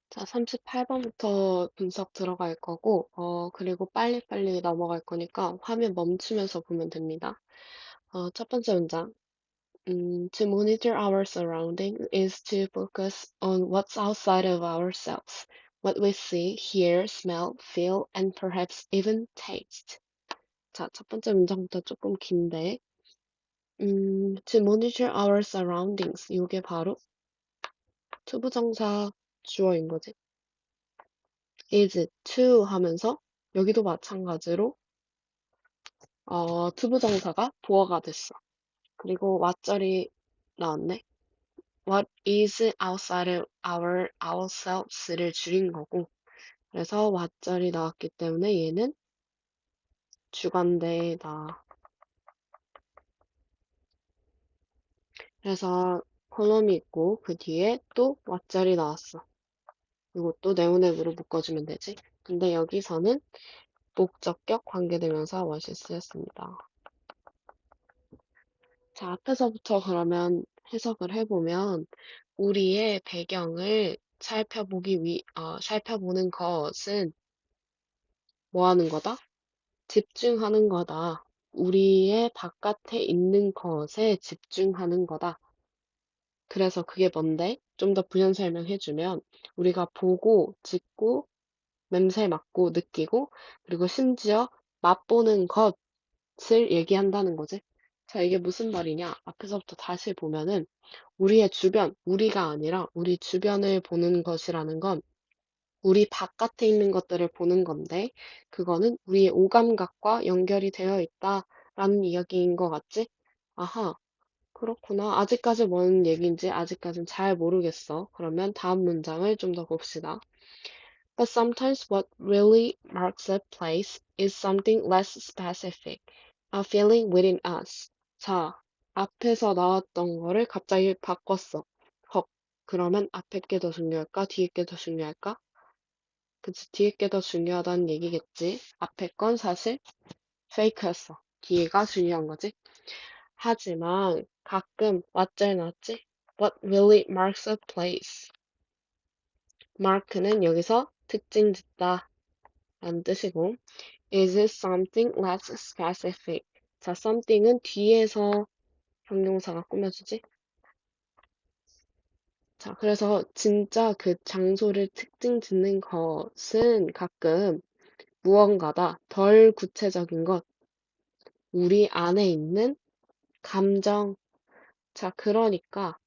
자, 38번부터 분석 들어갈 거고, 그리고 빨리빨리 넘어갈 거니까 화면 멈추면서 보면 됩니다. 첫 번째 문장. To monitor our surroundings is to focus on what's outside of ourselves, what we see, hear, smell, feel, and perhaps even taste. 자, 첫 번째 문장부터 조금 긴데, to monitor our surroundings. 이게 바로 투부정사 주어인 거지. is to 하면서 여기도 마찬가지로 투부정사가 보어가 됐어. 그리고 what절이 나왔네. What is outside of ourselves를 줄인 거고 그래서 what절이 나왔기 때문에 얘는 주관대다. 그래서 콜럼이 있고 그 뒤에 또 what절이 나왔어. 이것도 네모네모로 묶어주면 되지. 근데 여기서는 목적격 관계대명사 what이 쓰였습니다. 자, 앞에서부터 그러면 해석을 해보면 우리의 배경을 살펴보는 것은 뭐 하는 거다? 집중하는 거다. 우리의 바깥에 있는 것에 집중하는 거다. 그래서 그게 뭔데? 좀 더 부연 설명해주면 우리가 보고, 듣고, 냄새 맡고, 느끼고, 그리고 심지어 맛보는 것을 얘기한다는 거지. 자, 이게 무슨 말이냐? 앞에서부터 다시 보면은 우리의 주변, 우리가 아니라 우리 주변을 보는 것이라는 건 우리 바깥에 있는 것들을 보는 건데, 그거는 우리의 오감각과 연결이 되어 있다라는 이야기인 것 같지? 아하, 그렇구나. 아직까지 뭔 얘기인지 아직까진 잘 모르겠어. 그러면 다음 문장을 좀 더 봅시다. But sometimes what really marks a place is something less specific, a feeling within us. 자, 앞에서 나왔던 거를 갑자기 바꿨어. 헉, 그러면 앞에 게 더 중요할까? 뒤에 게 더 중요할까? 그치, 뒤에 게 더 중요하다는 얘기겠지. 앞에 건 사실 페이크였어. 뒤에가 중요한 거지. 하지만 가끔 왓잘 나왔지? What really marks a place? mark는 여기서 특징 짓다 라는 뜻이고 is it something less specific? 자, something은 뒤에서 형용사가 꾸며주지. 자, 그래서 진짜 그 장소를 특징 짓는 것은 가끔 무언가다. 덜 구체적인 것. 우리 안에 있는 감정. 자, 그러니까,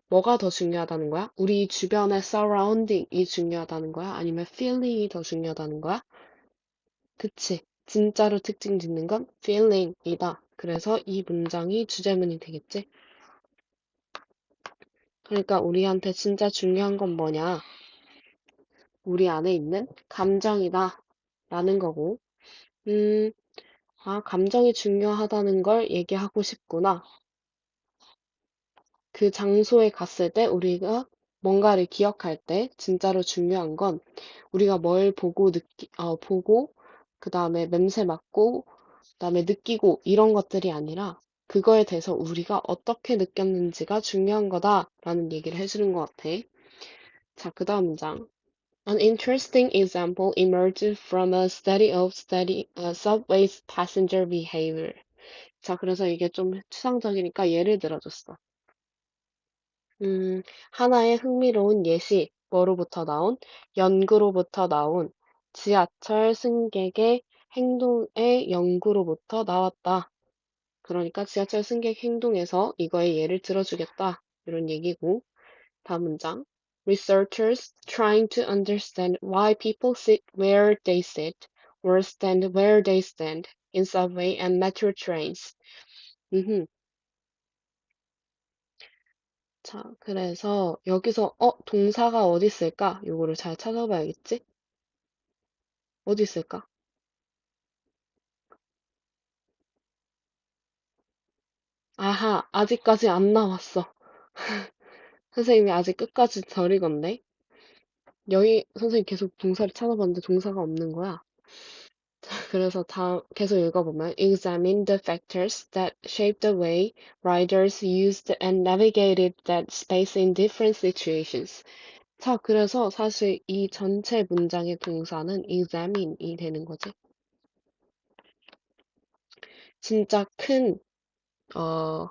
뭐가 더 중요하다는 거야? 우리 주변의 surrounding이 중요하다는 거야? 아니면 feeling이 더 중요하다는 거야? 그치. 진짜로 특징 짓는 건 feeling이다. 그래서 이 문장이 주제문이 되겠지? 그러니까 우리한테 진짜 중요한 건 뭐냐? 우리 안에 있는 감정이다. 라는 거고, 음, 감정이 중요하다는 걸 얘기하고 싶구나. 그 장소에 갔을 때 우리가 뭔가를 기억할 때 진짜로 중요한 건 우리가 뭘 보고, 그 다음에 냄새 맡고, 그 다음에 느끼고 이런 것들이 아니라 그거에 대해서 우리가 어떻게 느꼈는지가 중요한 거다라는 얘기를 해주는 것 같아. 자, 그 다음 문장. An interesting example emerged from a study of subway's passenger behavior. 자, 그래서 이게 좀 추상적이니까 예를 들어줬어. 하나의 흥미로운 예시, 뭐로부터 나온? 연구로부터 나온 지하철 승객의 행동의 연구로부터 나왔다. 그러니까 지하철 승객 행동에서 이거의 예를 들어주겠다. 이런 얘기고. 다음 문장. Researchers trying to understand why people sit where they sit or stand where they stand in subway and metro trains. 자, 그래서 여기서 동사가 어디 있을까? 요거를 잘 찾아봐야겠지? 어디 있을까? 아하, 아직까지 안 나왔어. 선생님이 아직 끝까지 덜 익었네. 여기 선생님 계속 동사를 찾아봤는데 동사가 없는 거야. 그래서 계속 읽어보면 examine the factors that shape the way riders used and navigated that space in different situations. 자, 그래서 사실 이 전체 문장의 동사는 examine이 되는 거지. 진짜 큰, 어,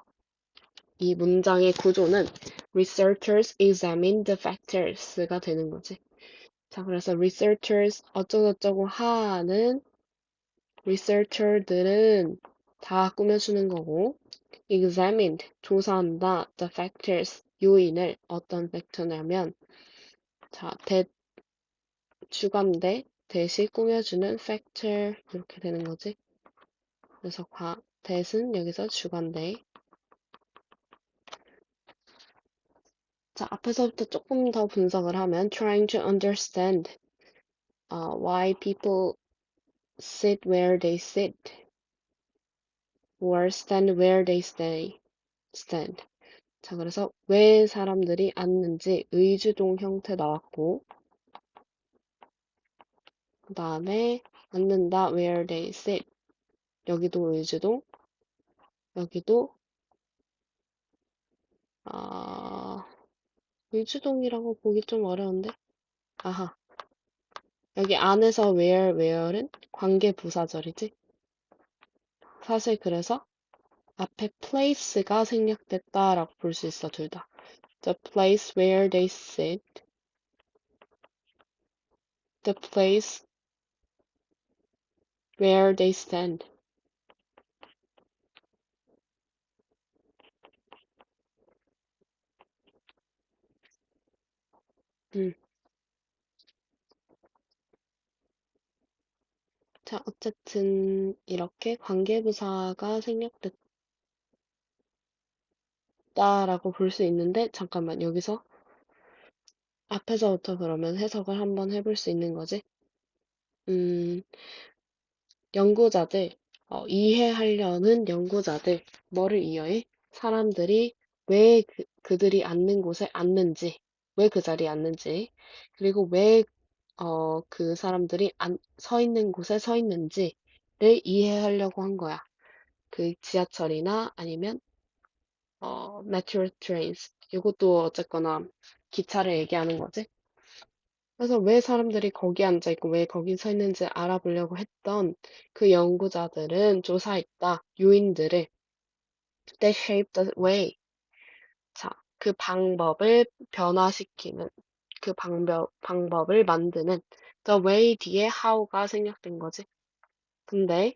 이 문장의 구조는 researchers examine the factors가 되는 거지. 자, 그래서 researchers 어쩌고저쩌고 하는 researcher들은 다 꾸며주는 거고, examined 조사한다 the factors 요인을 어떤 팩터냐면, 자, 주관대 대시 꾸며주는 factor 이렇게 되는 거지. 그래서 대신 여기서 주관대. 자, 앞에서부터 조금 더 분석을 하면 trying to understand why people sit where they sit or stand where they stand. 자, 그래서 왜 사람들이 앉는지 의주동 형태 나왔고, 그 다음에 앉는다 where they sit. 여기도 의주동, 여기도 아, 의주동이라고 보기 좀 어려운데? 아하, 여기 안에서 where은 관계부사절이지? 사실 그래서 앞에 place가 생략됐다라고 볼 수 있어, 둘 다. The place where they sit, the place where they stand. 음. 자, 어쨌든 이렇게 관계부사가 생략됐다라고 볼 수 있는데, 잠깐만, 여기서 앞에서부터 그러면 해석을 한번 해볼 수 있는 거지? 음, 연구자들, 이해하려는 연구자들, 뭐를 이해해? 사람들이 왜 그들이 앉는 곳에 앉는지, 왜 그 자리에 앉는지, 그리고 왜, 그 사람들이 서 있는 곳에 서 있는지를 이해하려고 한 거야. 그 지하철이나 아니면, metro trains. 이것도 어쨌거나 기차를 얘기하는 거지. 그래서 왜 사람들이 거기 앉아 있고 왜 거기 서 있는지 알아보려고 했던 그 연구자들은 조사했다. 요인들을 they shape the way. 자, 그 방법을 변화시키는 그 방법을 만드는 the way 뒤에 how가 생략된 거지. 근데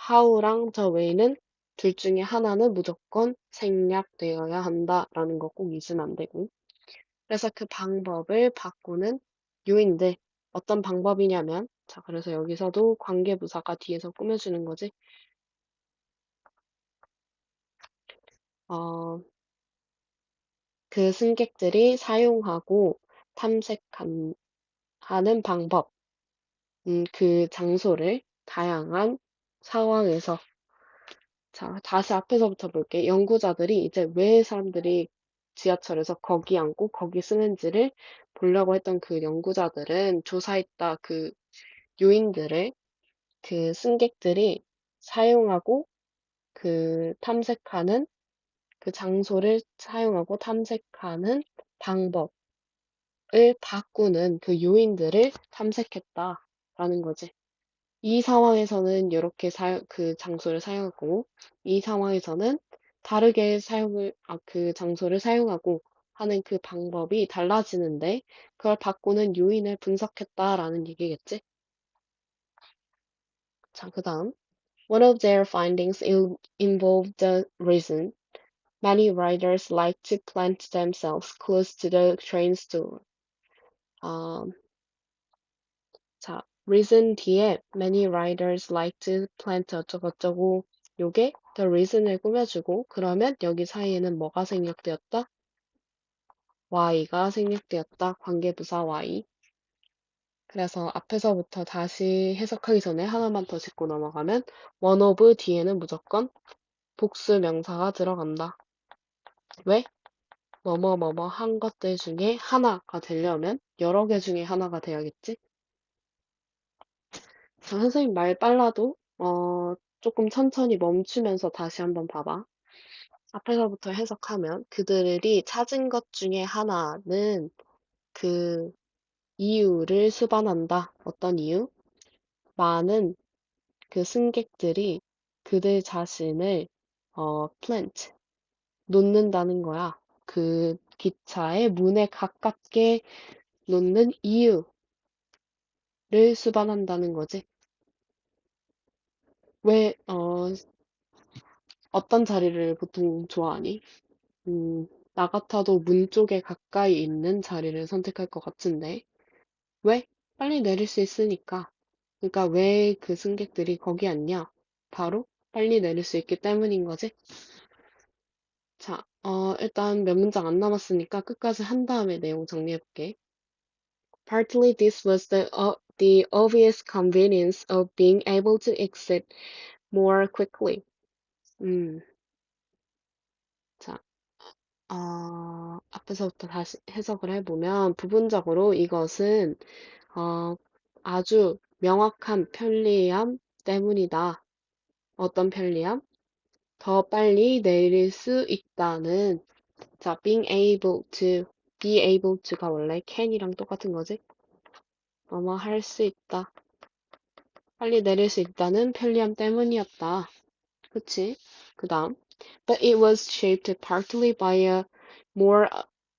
how랑 the way는 둘 중에 하나는 무조건 생략되어야 한다라는 거 꼭 잊으면 안 되고. 그래서 그 방법을 바꾸는 요인들, 어떤 방법이냐면, 자, 그래서 여기서도 관계부사가 뒤에서 꾸며주는 거지. 어, 그 승객들이 사용하고 탐색하는 방법, 그 장소를 다양한 상황에서, 자, 다시 앞에서부터 볼게. 연구자들이 이제 왜 사람들이 지하철에서 거기 앉고 거기 쓰는지를 보려고 했던 그 연구자들은 조사했다 그 요인들을 그 승객들이 사용하고 그 탐색하는 그 장소를 사용하고 탐색하는 방법을 바꾸는 그 요인들을 탐색했다라는 거지. 이 상황에서는 이렇게 그 장소를 사용하고 이 상황에서는 다르게 그 장소를 사용하고 하는 그 방법이 달라지는데 그걸 바꾸는 요인을 분석했다라는 얘기겠지. 자, 그 다음. One of their findings involved the reason many riders like to plant themselves close to the train store. 아, 자, reason 뒤에 many riders like to plant 어쩌고저쩌고 요게 the reason을 꾸며주고 그러면 여기 사이에는 뭐가 생략되었다? y가 생략되었다. 관계부사 y. 그래서 앞에서부터 다시 해석하기 전에 하나만 더 짚고 넘어가면 one of 뒤에는 무조건 복수 명사가 들어간다. 왜? 뭐뭐 한 것들 중에 하나가 되려면 여러 개 중에 하나가 돼야겠지? 자, 선생님 말 빨라도 조금 천천히 멈추면서 다시 한번 봐봐. 앞에서부터 해석하면 그들이 찾은 것 중에 하나는 그 이유를 수반한다. 어떤 이유? 많은 그 승객들이 그들 자신을 plant 놓는다는 거야. 그 기차의 문에 가깝게 놓는 이유를 수반한다는 거지. 왜, 어떤 자리를 보통 좋아하니? 나 같아도 문 쪽에 가까이 있는 자리를 선택할 것 같은데. 왜? 빨리 내릴 수 있으니까. 그러니까 왜 그 승객들이 거기 앉냐? 바로 빨리 내릴 수 있기 때문인 거지. 자, 일단 몇 문장 안 남았으니까 끝까지 한 다음에 내용 정리해볼게. Partly this was the obvious convenience of being able to exit more quickly. 음, 자, 앞에서부터 다시 해석을 해보면 부분적으로 이것은 어, 아주 명확한 편리함 때문이다. 어떤 편리함? 더 빨리 내릴 수 있다는 자, be able to가 원래 can이랑 똑같은 거지? 뭐뭐 할 수 있다. 빨리 내릴 수 있다는 편리함 때문이었다. 그치? 그 다음. But it was shaped partly by a more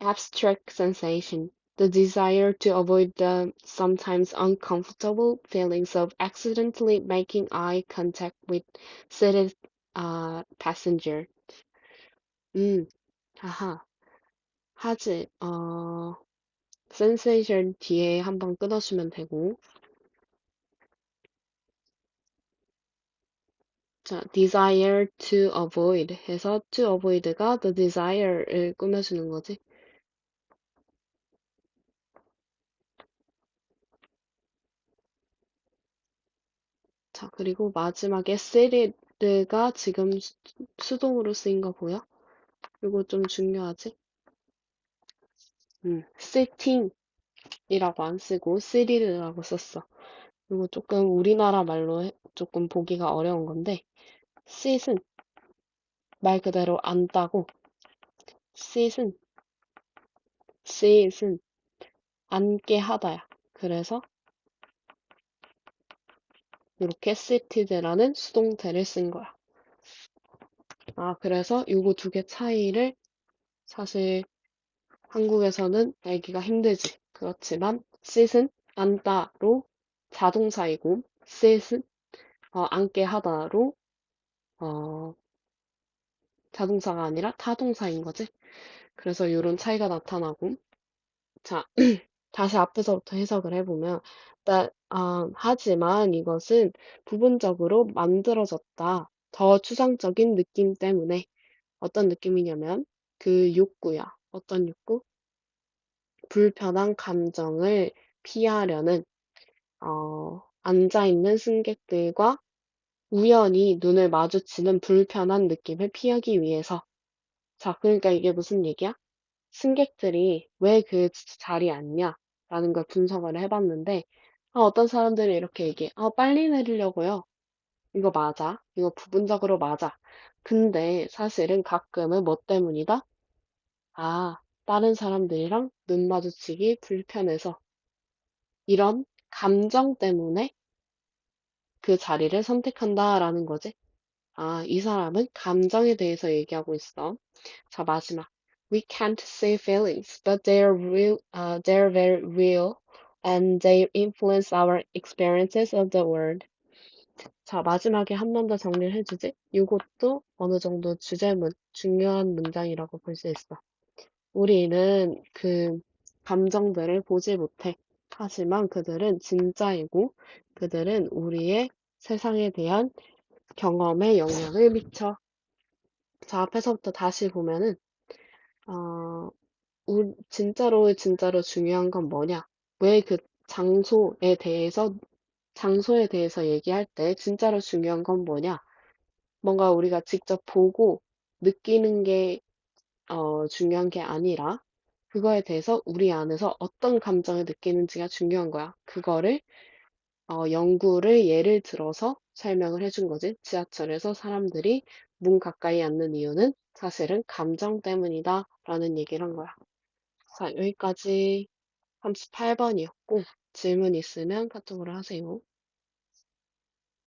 abstract sensation, the desire to avoid the sometimes uncomfortable feelings of accidentally making eye contact with seated passenger. 음, 하하. 하지, sensation 뒤에 한번 끊어주면 되고. 자, desire to avoid 해서 to avoid가 the desire를 꾸며주는 거지. 자, 그리고 마지막에 seated가 지금 수동으로 쓰인 거 보여? 이거 좀 중요하지? sitting이라고 안 쓰고 seated라고 썼어. 이거 조금 우리나라 말로 조금 보기가 어려운 건데 sit은 말 그대로 앉다고 sit은 sit은 앉게 하다야. 그래서 이렇게 seated라는 수동태를 쓴 거야. 그래서 요거 두 개 차이를 사실 한국에서는 알기가 힘들지. 그렇지만 sit은 앉다로 자동사이고 sit은 앉게 하다로 어, 자동사가 아니라 타동사인 거지. 그래서 이런 차이가 나타나고 자, 다시 앞에서부터 해석을 해보면 하지만 이것은 부분적으로 만들어졌다. 더 추상적인 느낌 때문에 어떤 느낌이냐면 그 욕구야. 어떤 욕구? 불편한 감정을 피하려는 앉아있는 승객들과 우연히 눈을 마주치는 불편한 느낌을 피하기 위해서. 자, 그러니까 이게 무슨 얘기야? 승객들이 왜 그 자리에 앉냐? 라는 걸 분석을 해봤는데, 어떤 사람들이 이렇게 얘기해. 빨리 내리려고요. 이거 맞아. 이거 부분적으로 맞아. 근데 사실은 가끔은 뭐 때문이다? 다른 사람들이랑 눈 마주치기 불편해서 이런 감정 때문에 그 자리를 선택한다라는 거지. 이 사람은 감정에 대해서 얘기하고 있어. 자, 마지막. We can't say feelings, but they're real, they're very real, and they influence our experiences of the world. 자, 마지막에 한 번 더 정리를 해주지. 이것도 어느 정도 주제문, 중요한 문장이라고 볼 수 있어. 우리는 그 감정들을 보지 못해. 하지만 그들은 진짜이고, 그들은 우리의 세상에 대한 경험에 영향을 미쳐. 자, 앞에서부터 다시 보면은, 어, 진짜로 중요한 건 뭐냐? 왜 그 장소에 대해서 얘기할 때 진짜로 중요한 건 뭐냐? 뭔가 우리가 직접 보고 느끼는 게, 중요한 게 아니라, 그거에 대해서 우리 안에서 어떤 감정을 느끼는지가 중요한 거야. 그거를, 연구를 예를 들어서 설명을 해준 거지. 지하철에서 사람들이 문 가까이 앉는 이유는 사실은 감정 때문이다. 라는 얘기를 한 거야. 자, 여기까지 38번이었고, 질문 있으면 카톡으로 하세요.